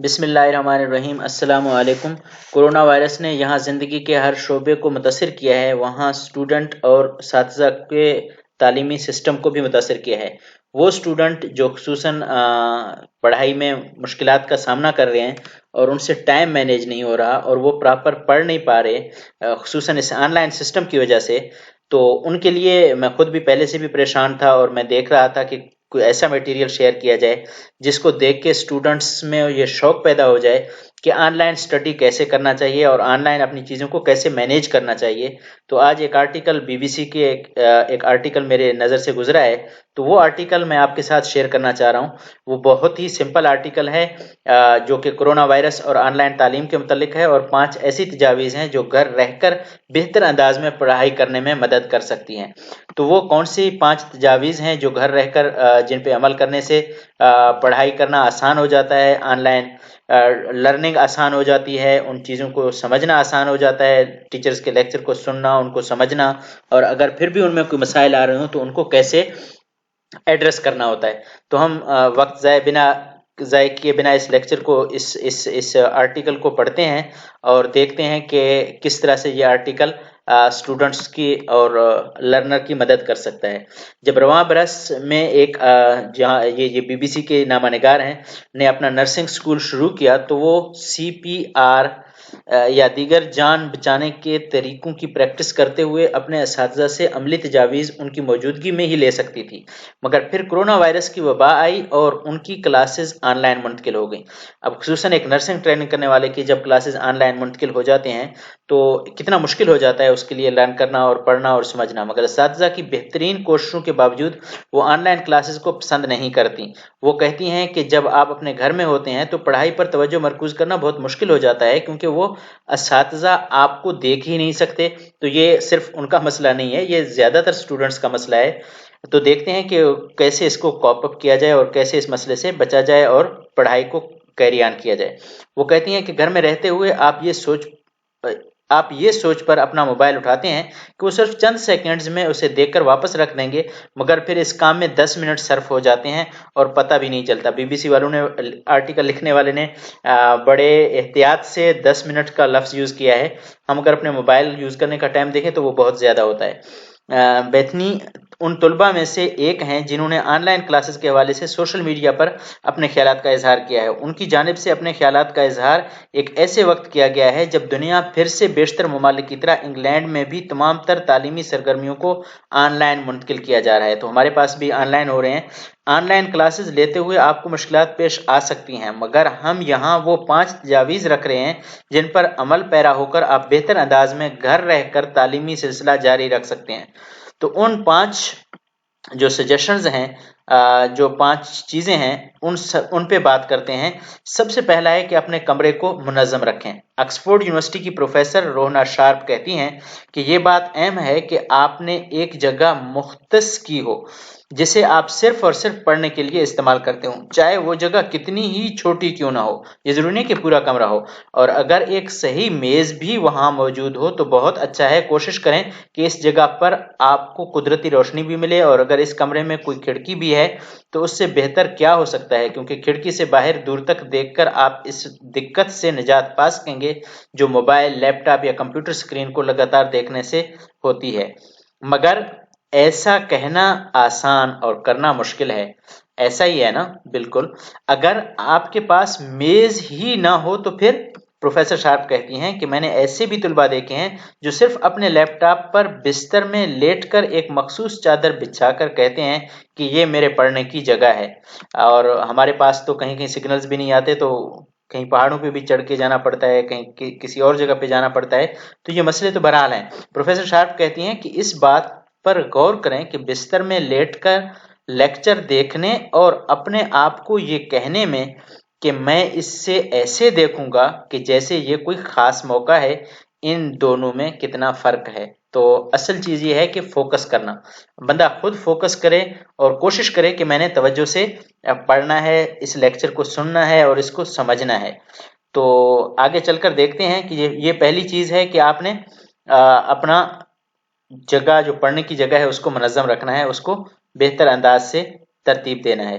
بسم اللہ الرحمن الرحیم۔ السلام علیکم۔ کورونا وائرس نے یہاں زندگی کے ہر شعبے کو متاثر کیا ہے، وہاں اسٹوڈنٹ اور اساتذہ کے تعلیمی سسٹم کو بھی متاثر کیا ہے۔ وہ اسٹوڈنٹ جو خصوصاً پڑھائی میں مشکلات کا سامنا کر رہے ہیں اور ان سے ٹائم مینیج نہیں ہو رہا اور وہ پراپر پڑھ نہیں پا رہے، خصوصاً اس آن لائن سسٹم کی وجہ سے، تو ان کے لیے میں خود بھی پہلے سے بھی پریشان تھا اور میں دیکھ رہا تھا کہ کوئی ایسا میٹیریل شیئر کیا جائے جس کو دیکھ کے اسٹوڈنٹس میں یہ شوق پیدا ہو جائے کہ آن لائن اسٹڈی کیسے کرنا چاہیے اور آن لائن اپنی چیزوں کو کیسے مینیج کرنا چاہیے۔ تو آج ایک آرٹیکل BBC کے ایک آرٹیکل میرے نظر سے گزرا ہے، تو وہ آرٹیکل میں آپ کے ساتھ شیئر کرنا چاہ رہا ہوں۔ وہ بہت ہی سمپل آرٹیکل ہے جو کہ کورونا وائرس اور آن لائن تعلیم کے متعلق ہے، اور 5 ایسی تجاویز ہیں جو گھر رہ کر بہتر انداز میں پڑھائی کرنے میں مدد کر سکتی ہیں۔ تو وہ کون سی 5 تجاویز ہیں جو گھر رہ کر جن پہ عمل کرنے سے پڑھائی کرنا آسان ہو جاتا ہے، آن لائن لرننگ آسان ہو جاتی ہے، ان چیزوں کو سمجھنا آسان ہو جاتا ہے، ٹیچرز کے لیکچر کو سننا، ان کو سمجھنا، اور اگر پھر بھی ان میں کوئی مسائل آ رہے ہوں تو ان کو کیسے ایڈریس کرنا ہوتا ہے۔ تو ہم وقت ضائع کیے بنا اس لیکچر کو اس آرٹیکل کو پڑھتے ہیں اور دیکھتے ہیں کہ کس طرح سے یہ آرٹیکل اسٹوڈنٹس کی اور لرنر کی مدد کر سکتا ہے۔ جب رواں برس میں ایک جہاں یہ BBC کے نامہ نگار ہیں نے اپنا نرسنگ سکول شروع کیا، تو وہ CPR یا دیگر جان بچانے کے طریقوں کی پریکٹس کرتے ہوئے اپنے اساتذہ سے عملی تجاویز ان کی موجودگی میں ہی لے سکتی تھی، مگر پھر کورونا وائرس کی وبا آئی اور ان کی کلاسز آن لائن منتقل ہو گئیں۔ اب خصوصاً ایک نرسنگ ٹریننگ کرنے والے کی جب کلاسز آن لائن منتقل ہو جاتے ہیں تو کتنا مشکل ہو جاتا ہے اس کے لیے لرن کرنا اور پڑھنا اور سمجھنا، مگر اساتذہ کی بہترین کوششوں کے باوجود وہ آن لائن کلاسز کو پسند نہیں کرتی۔ وہ کہتی ہیں کہ جب آپ اپنے گھر میں ہوتے ہیں تو پڑھائی پر توجہ مرکوز کرنا بہت مشکل ہو جاتا ہے، کیونکہ وہ اساتذہ آپ کو دیکھ ہی نہیں سکتے۔ تو یہ صرف ان کا مسئلہ نہیں ہے، یہ زیادہ تر اسٹوڈنٹس کا مسئلہ ہے۔ تو دیکھتے ہیں کہ کیسے اس کو کوپ اپ کیا جائے اور کیسے اس مسئلے سے بچا جائے اور پڑھائی کو کیری آن کیا جائے۔ وہ کہتی ہیں کہ گھر میں رہتے ہوئے آپ یہ سوچ پر اپنا موبائل اٹھاتے ہیں کہ وہ صرف چند سیکنڈز میں اسے دیکھ کر واپس رکھ دیں گے، مگر پھر اس کام میں 10 منٹ صرف ہو جاتے ہیں اور پتہ بھی نہیں چلتا۔ BBC والوں نے، آرٹیکل لکھنے والے نے بڑے احتیاط سے 10 منٹ کا لفظ یوز کیا ہے۔ ہم اگر اپنے موبائل یوز کرنے کا ٹائم دیکھیں تو وہ بہت زیادہ ہوتا ہے۔ بیتھنی ان طلباء میں سے ایک ہیں جنہوں نے آن لائن کلاسز کے حوالے سے سوشل میڈیا پر اپنے خیالات کا اظہار کیا ہے۔ ان کی جانب سے اپنے خیالات کا اظہار ایک ایسے وقت کیا گیا ہے جب دنیا پھر سے بیشتر ممالک کی طرح انگلینڈ میں بھی تمام تر تعلیمی سرگرمیوں کو آن لائن منتقل کیا جا رہا ہے۔ تو ہمارے پاس بھی آن لائن ہو رہے ہیں۔ آن لائن کلاسز لیتے ہوئے آپ کو مشکلات پیش آ سکتی ہیں، مگر ہم یہاں وہ 5 تجاویز رکھ رہے ہیں جن پر عمل پیرا ہو کر آپ بہتر انداز میں گھر رہ کر تعلیمی سلسلہ جاری رکھ سکتے ہیں۔ تو ان 5 جو سجیشنز ہیں، جو 5 چیزیں ہیں، ان پہ بات کرتے ہیں۔ سب سے پہلا ہے کہ اپنے کمرے کو منظم رکھیں۔ آکسفورڈ یونیورسٹی کی پروفیسر روہنا شارپ کہتی ہیں کہ یہ بات اہم ہے کہ آپ نے ایک جگہ مختص کی ہو جسے آپ صرف اور صرف پڑھنے کے لیے استعمال کرتے ہوں، چاہے وہ جگہ کتنی ہی چھوٹی کیوں نہ ہو۔ یہ ضروری نہیں کہ پورا کمرہ ہو، اور اگر ایک صحیح میز بھی وہاں موجود ہو تو بہت اچھا ہے۔ کوشش کریں کہ اس جگہ پر آپ کو قدرتی روشنی بھی ملے، اور اگر اس کمرے میں کوئی کھڑکی بھی ہے تو اس سے بہتر کیا ہو سکتا ہے، کیونکہ کھڑکی سے باہر دور تک دیکھ کر آپ اس دقت سے نجات پا سکیں گے جو موبائل، لیپ ٹاپ یا کمپیوٹر سکرین کو لگاتار دیکھنے سے ہوتی ہے۔ مگر ایسا کہنا آسان اور کرنا مشکل ہے، ایسا ہی ہے نا؟ بالکل۔ اگر آپ کے پاس میز ہی نہ ہو تو پھر پروفیسر شارپ کہتی ہیں کہ میں نے ایسے بھی طلباء دیکھے ہیں جو صرف اپنے لیپ ٹاپ پر بستر میں لیٹ کر ایک مخصوص چادر بچھا کر کہتے ہیں کہ یہ میرے پڑھنے کی جگہ ہے، اور ہمارے پاس تو کہیں کہیں سگنلز بھی نہیں آتے، تو کہیں پہاڑوں پہ بھی چڑھ کے جانا پڑتا ہے، کہیں کسی اور جگہ پہ جانا پڑتا ہے، تو یہ مسئلے تو بہرحال ہیں۔ پروفیسر شارپ کہتی ہیں کہ اس بات پر غور کریں کہ بستر میں لیٹ کر لیکچر دیکھنے اور اپنے آپ کو یہ کہنے میں کہ میں اس سے ایسے دیکھوں گا کہ جیسے یہ کوئی خاص موقع ہے، ان دونوں میں کتنا فرق ہے۔ تو اصل چیز یہ ہے کہ فوکس کرنا، بندہ خود فوکس کرے اور کوشش کرے کہ میں نے توجہ سے پڑھنا ہے، اس لیکچر کو سننا ہے اور اس کو سمجھنا ہے۔ تو آگے چل کر دیکھتے ہیں کہ یہ پہلی چیز ہے کہ آپ نے اپنا جگہ، جو پڑھنے کی جگہ ہے، اس کو منظم رکھنا ہے، اس کو بہتر انداز سے ترتیب دینا ہے۔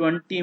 2020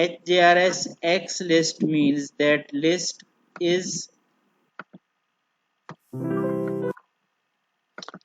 HJRS X list means that list is।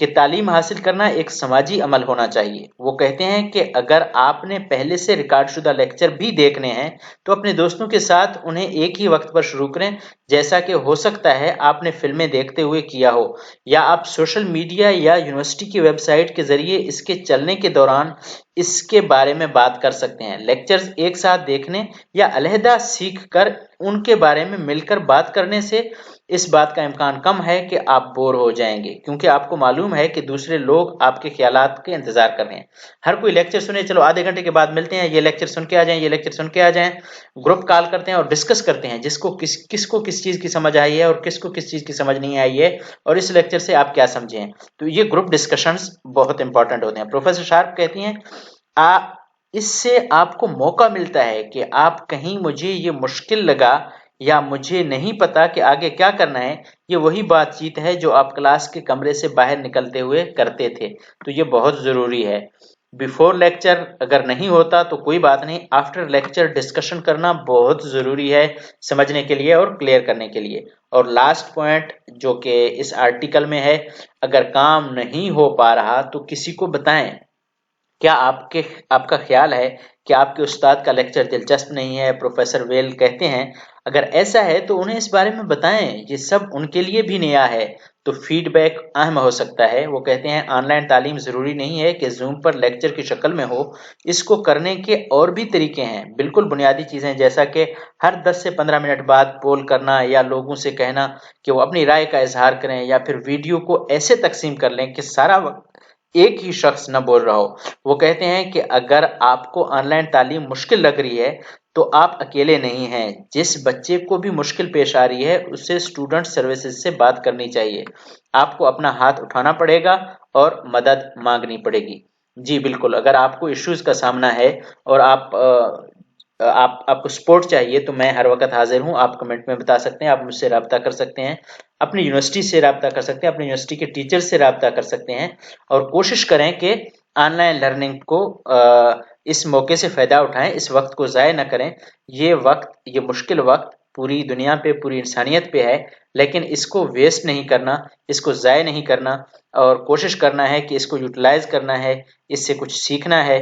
کہ تعلیم حاصل کرنا ایک سماجی عمل ہونا چاہیے۔ وہ کہتے ہیں کہ اگر آپ نے پہلے سے ریکارڈ شدہ لیکچر بھی دیکھنے ہیں تو اپنے دوستوں کے ساتھ انہیں ایک ہی وقت پر شروع کریں، جیسا کہ ہو سکتا ہے آپ نے فلمیں دیکھتے ہوئے کیا ہو، یا آپ سوشل میڈیا یا یونیورسٹی کی ویب سائٹ کے ذریعے اس کے چلنے کے دوران اس کے بارے میں بات کر سکتے ہیں۔ لیکچرز ایک ساتھ دیکھنے یا علیحدہ سیکھ کر ان کے بارے میں مل کر بات کرنے سے اس بات کا امکان کم ہے کہ آپ بور ہو جائیں گے، کیونکہ آپ کو معلوم ہے کہ دوسرے لوگ آپ کے خیالات کے انتظار کر رہے ہیں۔ ہر کوئی لیکچر سنے، چلو آدھے گھنٹے کے بعد ملتے ہیں، یہ لیکچر سن کے آ جائیں، یہ لیکچر سن کے آ جائیں، گروپ کال کرتے ہیں اور ڈسکس کرتے ہیں جس کو کس کو کس چیز کی سمجھ آئی ہے اور کس کو کس چیز کی سمجھ نہیں آئی ہے اور اس لیکچر سے آپ کیا سمجھے ہیں۔ تو یہ گروپ ڈسکشنز بہت امپورٹنٹ ہوتے ہیں۔ پروفیسر شارپ کہتی ہیں اس سے آپ کو موقع ملتا ہے کہ آپ کہیں مجھے یہ مشکل لگا یا مجھے نہیں پتا کہ آگے کیا کرنا ہے، یہ وہی بات چیت ہے جو آپ کلاس کے کمرے سے باہر نکلتے ہوئے کرتے تھے۔ تو یہ بہت ضروری ہے۔ بیفور لیکچر اگر نہیں ہوتا تو کوئی بات نہیں، آفٹر لیکچر ڈسکشن کرنا بہت ضروری ہے سمجھنے کے لیے اور کلیئر کرنے کے لیے۔ اور لاسٹ پوائنٹ جو کہ اس آرٹیکل میں ہے، اگر کام نہیں ہو پا رہا تو کسی کو بتائیں۔ کیا آپ کا خیال ہے کہ آپ کے استاد کا لیکچر دلچسپ نہیں ہے؟ پروفیسر ویل کہتے ہیں اگر ایسا ہے تو انہیں اس بارے میں بتائیں، یہ سب ان کے لیے بھی نیا ہے، تو فیڈ بیک اہم ہو سکتا ہے۔ وہ کہتے ہیں آن لائن تعلیم ضروری نہیں ہے کہ زوم پر لیکچر کی شکل میں ہو، اس کو کرنے کے اور بھی طریقے ہیں، بالکل بنیادی چیزیں جیسا کہ ہر 10 سے 15 منٹ بعد پول کرنا یا لوگوں سے کہنا کہ وہ اپنی رائے کا اظہار کریں، یا پھر ویڈیو کو ایسے تقسیم کر لیں کہ سارا وقت ایک ہی شخص نہ بول رہا ہو۔ وہ کہتے ہیں کہ اگر آپ کو آن لائن تعلیم مشکل لگ رہی ہے تو آپ اکیلے نہیں ہیں، جس بچے کو بھی مشکل پیش آ رہی ہے اسے اسٹوڈنٹ سروسز سے بات کرنی چاہیے، آپ کو اپنا ہاتھ اٹھانا پڑے گا اور مدد مانگنی پڑے گی۔ جی بالکل، اگر آپ کو ایشوز کا سامنا ہے اور آپ کو سپورٹ چاہیے تو میں ہر وقت حاضر ہوں، آپ کمنٹ میں بتا سکتے ہیں، آپ مجھ سے رابطہ کر سکتے ہیں، اپنی یونیورسٹی سے رابطہ کر سکتے ہیں، اپنی یونیورسٹی کے ٹیچر سے رابطہ کر سکتے ہیں، اور کوشش کریں کہ آن لائن لرننگ کو اس موقع سے فائدہ اٹھائیں، اس وقت کو ضائع نہ کریں۔ یہ مشکل وقت پوری دنیا پہ، پوری انسانیت پہ ہے، لیکن اس کو ویسٹ نہیں کرنا، اس کو ضائع نہیں کرنا، اور کوشش کرنا ہے کہ اس کو یوٹیلائز کرنا ہے، اس سے کچھ سیکھنا ہے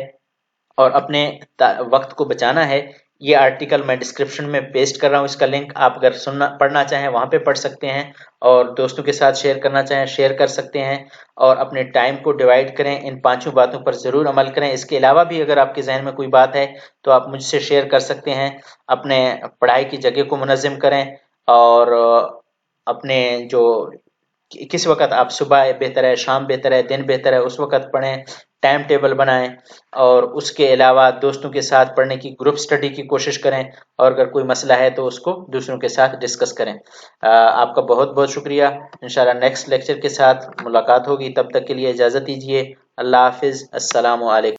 اور اپنے وقت کو بچانا ہے۔ یہ آرٹیکل میں ڈسکرپشن میں پیسٹ کر رہا ہوں، اس کا لنک آپ اگر پڑھنا چاہیں وہاں پہ پڑھ سکتے ہیں، اور دوستوں کے ساتھ شیئر کرنا چاہیں شیئر کر سکتے ہیں، اور اپنے ٹائم کو ڈیوائیڈ کریں، ان 5 باتوں پر ضرور عمل کریں۔ اس کے علاوہ بھی اگر آپ کے ذہن میں کوئی بات ہے تو آپ مجھ سے شیئر کر سکتے ہیں۔ اپنے پڑھائی کی جگہ کو منظم کریں، اور اپنے کس وقت آپ، صبح بہتر ہے، شام بہتر ہے، دن بہتر ہے، اس وقت پڑھیں، ٹائم ٹیبل بنائیں، اور اس کے علاوہ دوستوں کے ساتھ پڑھنے کی گروپ سٹڈی کی کوشش کریں، اور اگر کوئی مسئلہ ہے تو اس کو دوسروں کے ساتھ ڈسکس کریں۔ آپ کا بہت بہت شکریہ۔ انشاءاللہ نیکسٹ لیکچر کے ساتھ ملاقات ہوگی، تب تک کے لیے اجازت دیجیے۔ اللہ حافظ، السلام علیکم۔